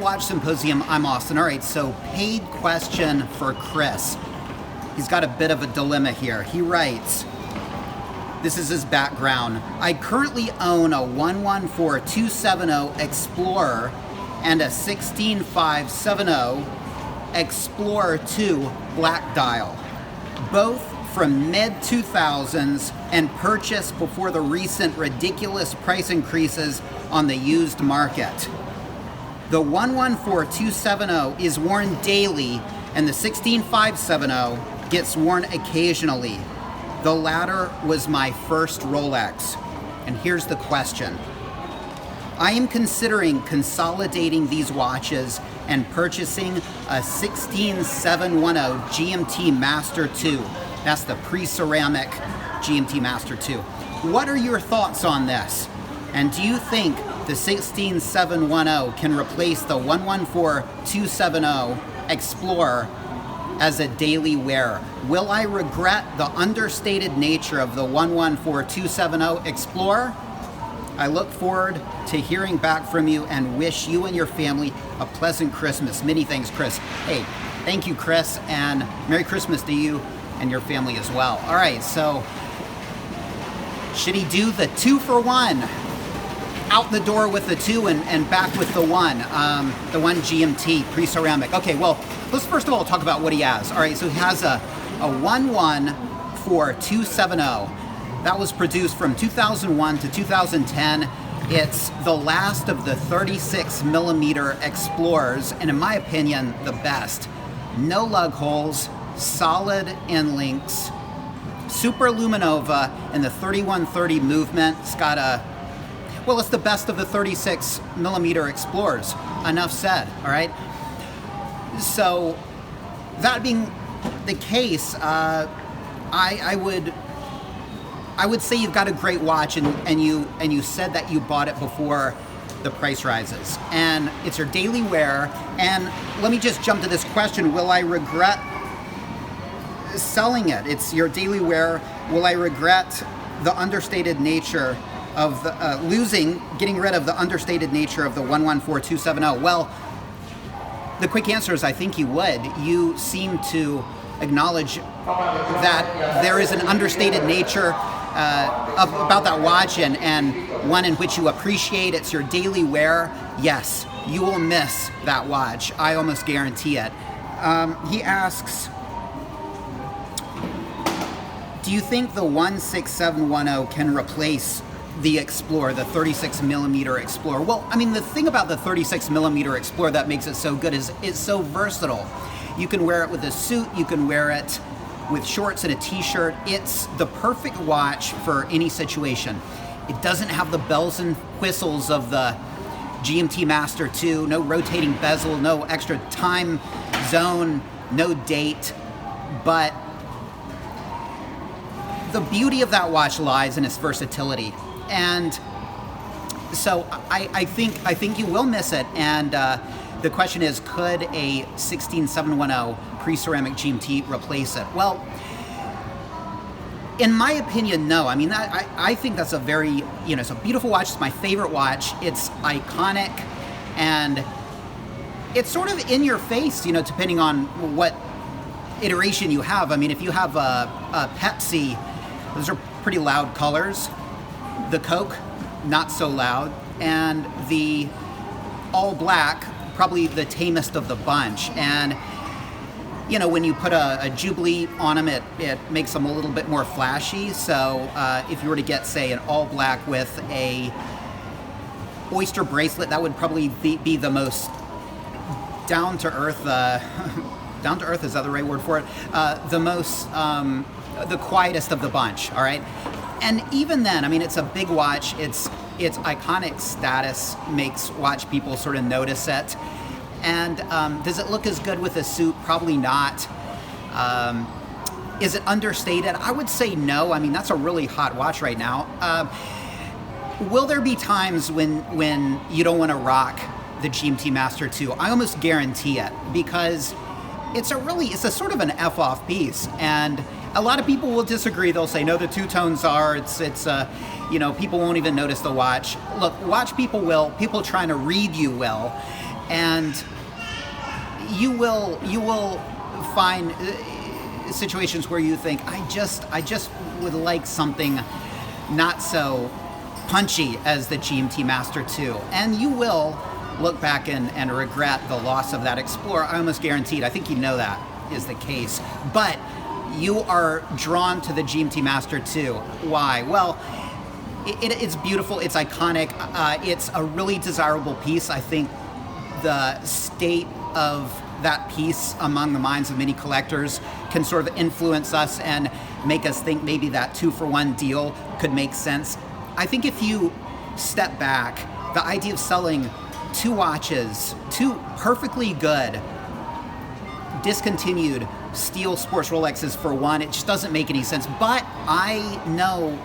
Watch Symposium. I'm Austin. All right, so paid question for Chris. He's got a bit of a dilemma here. He writes, this is his background. I currently own a 114270 Explorer and a 16570 Explorer 2 black dial, both from mid-2000s and purchased before the recent ridiculous price increases on the used market. The 114270 is worn daily and the 16570 gets worn occasionally. The latter was my first Rolex. And here's the question. I am considering consolidating these watches and purchasing a 16710 GMT Master II. That's the pre-ceramic GMT Master II. What are your thoughts on this? And do you think the 16710 can replace the 114270 Explorer as a daily wear? Will I regret the understated nature of the 114270 Explorer? I look forward to hearing back from you and wish you and your family a pleasant Christmas. Many thanks, Chris. Hey, thank you, Chris, and Merry Christmas to you and your family as well. All right, so should he do the 2-for-1? Out the door with the 2 and back with the 1 GMT pre-ceramic. Okay, well, let's first of all talk about what he has. All right, so he has a 114270. That was produced from 2001 to 2010. It's the last of the 36 millimeter Explorers, and in my opinion, the best. No lug holes, solid end links, super luminova, and the 3130 movement. It's got well, it's the best of the 36 millimeter Explorers. Enough said, all right? So, that being the case, I would say you've got a great watch, and you said that you bought it before the price rises, and it's your daily wear. And let me just jump to this question: will I regret selling it? It's your daily wear. Will I regret the understated nature of the getting rid of the understated nature of the 114270? Well, the quick answer is I think you would. You seem to acknowledge that there is an understated nature about that watch, and one in which you appreciate. It's your daily wear. Yes, you will miss that watch. I almost guarantee it. He asks, do you think the 16710 can replace the Explorer, the 36 millimeter Explorer? Well, I mean, the thing about the 36 millimeter Explorer that makes it so good is it's so versatile. You can wear it with a suit, you can wear it with shorts and a t-shirt. It's the perfect watch for any situation. It doesn't have the bells and whistles of the GMT Master II, no rotating bezel, no extra time zone, no date, but the beauty of that watch lies in its versatility. And so I think you will miss it. And the question is, could a 16710 pre-ceramic GMT replace it? Well, in my opinion, no. I mean, I think that's a very, it's a beautiful watch. It's my favorite watch. It's iconic, and it's sort of in your face, depending on what iteration you have. I mean, if you have a Pepsi, those are pretty loud colors. The Coke, not so loud. And the all black, probably the tamest of the bunch. And, when you put a Jubilee on them, it makes them a little bit more flashy. So if you were to get, say, an all black with a oyster bracelet, that would probably be the most down to earth, is that the right word for it? The most, the quietest of the bunch, all right? And even then, I mean, it's a big watch. Its iconic status makes watch people sort of notice it. And does it look as good with a suit? Probably not. Is it understated? I would say no. I mean, that's a really hot watch right now. Will there be times when you don't want to rock the GMT Master II? I almost guarantee it, because it's a sort of an F-off piece. And a lot of people will disagree. They'll say, no, the two-tones are, people won't even notice the watch. Look, watch people will. People trying to read you will. And you will find situations where you think, I just would like something not so punchy as the GMT Master II. And you will look back and regret the loss of that Explorer. I almost guaranteed. I think you know that is the case. But you are drawn to the GMT Master II. Why? Well, it's beautiful. It's iconic. It's a really desirable piece. I think the state of that piece among the minds of many collectors can sort of influence us and make us think maybe that 2-for-1 deal could make sense. I think if you step back, the idea of selling two watches, two perfectly good, discontinued steel sports Rolexes for one, it just doesn't make any sense. But I know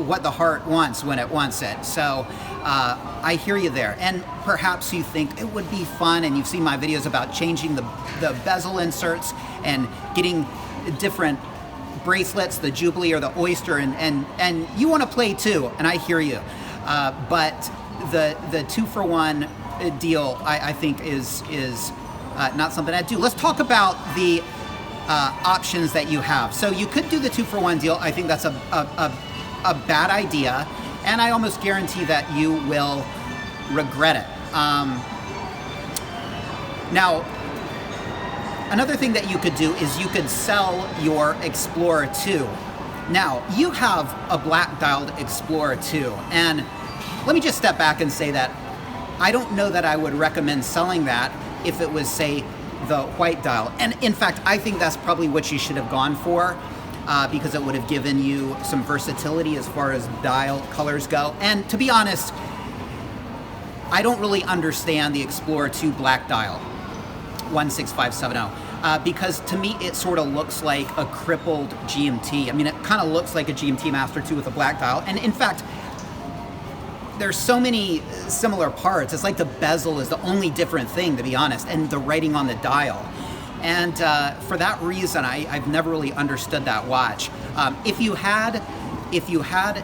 what the heart wants when it wants it. So I hear you there. And perhaps you think it would be fun, and you've seen my videos about changing the bezel inserts and getting different bracelets, the Jubilee or the Oyster, and you want to play too, and I hear you. But the 2-for-1 deal, I think is not something I'd do. Let's talk about the options that you have. So you could do the 2-for-1 deal. I think that's a bad idea, and I almost guarantee that you will regret it. Now, another thing that you could do is you could sell your Explorer 2. Now, you have a black dialed Explorer 2, and let me just step back and say that I don't know that I would recommend selling that if it was, say, the white dial. And in fact, I think that's probably what you should have gone for, because it would have given you some versatility as far as dial colors go. And to be honest, I don't really understand the Explorer 2 black dial, 16570, because to me it sort of looks like a crippled GMT. I mean, it kind of looks like a GMT Master II with a black dial. And in fact, there's so many similar parts. It's like the bezel is the only different thing, to be honest, and the writing on the dial. And for that reason, I've never really understood that watch. If you had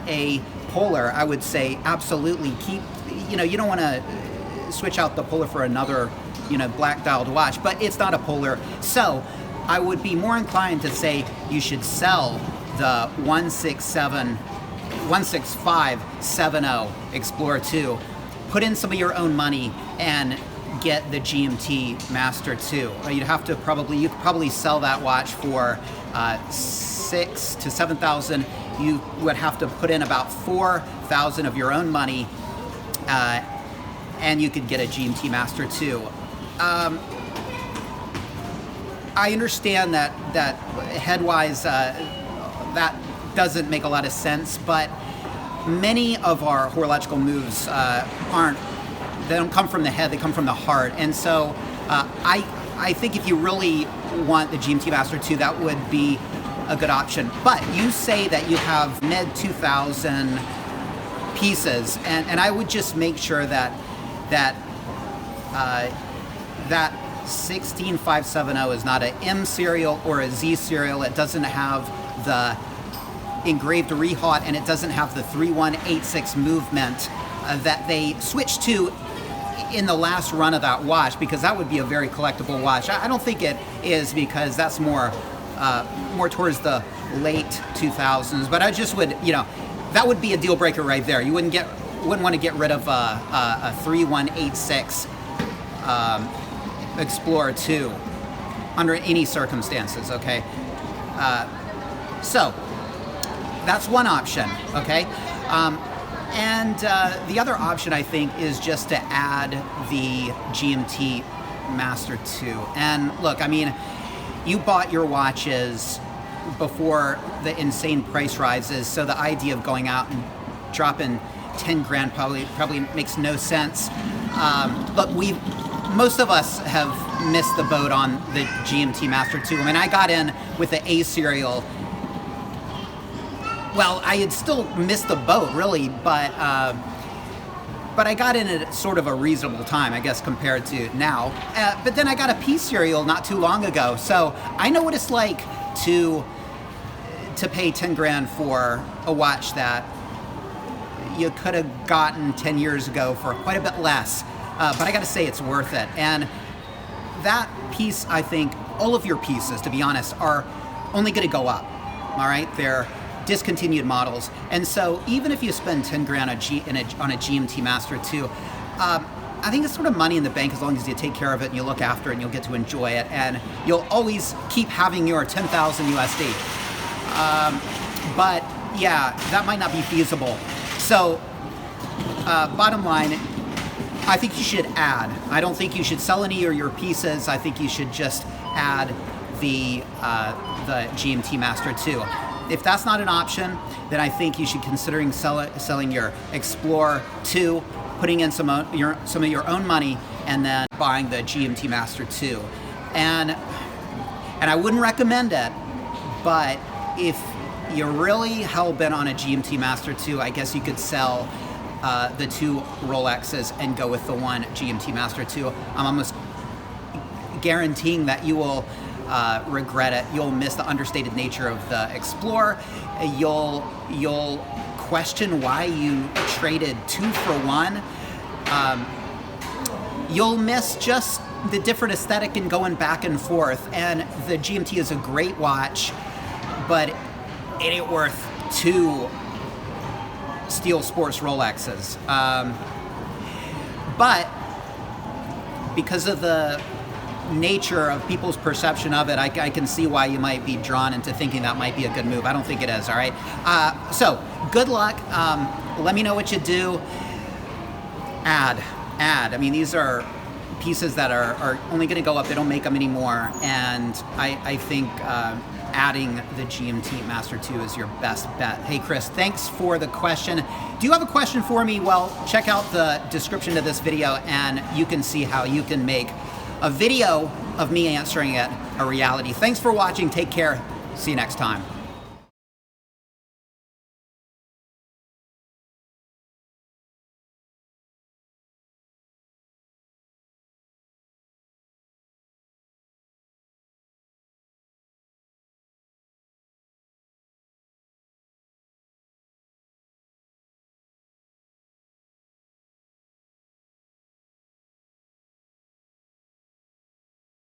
a Polar, I would say absolutely keep. You don't want to switch out the Polar for another, black dialed watch. But it's not a Polar, so I would be more inclined to say you should sell the 16570 Explorer 2, put in some of your own money, and get the GMT Master II. You could probably sell that watch for $6,000 to $7,000. You would have to put in about $4,000 of your own money, and you could get a GMT Master II. I understand that headwise that doesn't make a lot of sense, but many of our horological moves they don't come from the head, they come from the heart. And so I think if you really want the GMT Master II, that would be a good option. But you say that you have mid-2000 pieces, and I would just make sure that 16570 is not an M serial or a Z serial. It doesn't have the engraved rehaut, and it doesn't have the 3186 movement that they switched to in the last run of that watch, because that would be a very collectible watch. I don't think it is, because that's more towards the late 2000s. But I just would, that would be a deal breaker right there. You wouldn't want to get rid of a 3186 Explorer 2 under any circumstances. Okay, so that's one option. Okay. And the other option, I think, is just to add the GMT Master II. And look, I mean, you bought your watches before the insane price rises, so the idea of going out and dropping 10 grand probably makes no sense. But most of us have missed the boat on the GMT Master II. I mean, I got in with the A serial. Well, I had still missed the boat, really, but I got in at sort of a reasonable time, I guess, compared to now. But then I got a P serial not too long ago, so I know what it's like to pay 10 grand for a watch that you could have gotten 10 years ago for quite a bit less. but I gotta say it's worth it. And that piece, I think, all of your pieces, to be honest, are only gonna go up, all right? They're discontinued models. And so even if you spend 10 grand on a GMT Master II, I think it's sort of money in the bank as long as you take care of it and you look after it and you'll get to enjoy it, and you'll always keep having your 10,000 USD. But yeah, that might not be feasible. So bottom line, I think you should add. I don't think you should sell any of your pieces. I think you should just add the GMT Master II. If that's not an option, then I think you should consider selling your Explorer 2, putting in some of your own money, and then buying the GMT Master II. And I wouldn't recommend it, but if you're really hell-bent on a GMT Master II, I guess you could sell the 2 Rolexes and go with the 1 GMT Master II. I'm almost guaranteeing that you will regret it. You'll miss the understated nature of the Explorer. You'll question why you traded 2 for 1. You'll miss just the different aesthetic and going back and forth. And the GMT is a great watch, but it ain't worth 2 Steel Sports Rolexes. But because of the nature of people's perception of it, I can see why you might be drawn into thinking that might be a good move. I don't think it is, all right? So good luck. Let me know what you do. Add. I mean, these are pieces that are only going to go up. They don't make them anymore. And I think adding the GMT Master II is your best bet. Hey, Chris, thanks for the question. Do you have a question for me? Well, check out the description of this video and you can see how you can make a video of me answering it a reality. Thanks for watching. Take care. See you next time.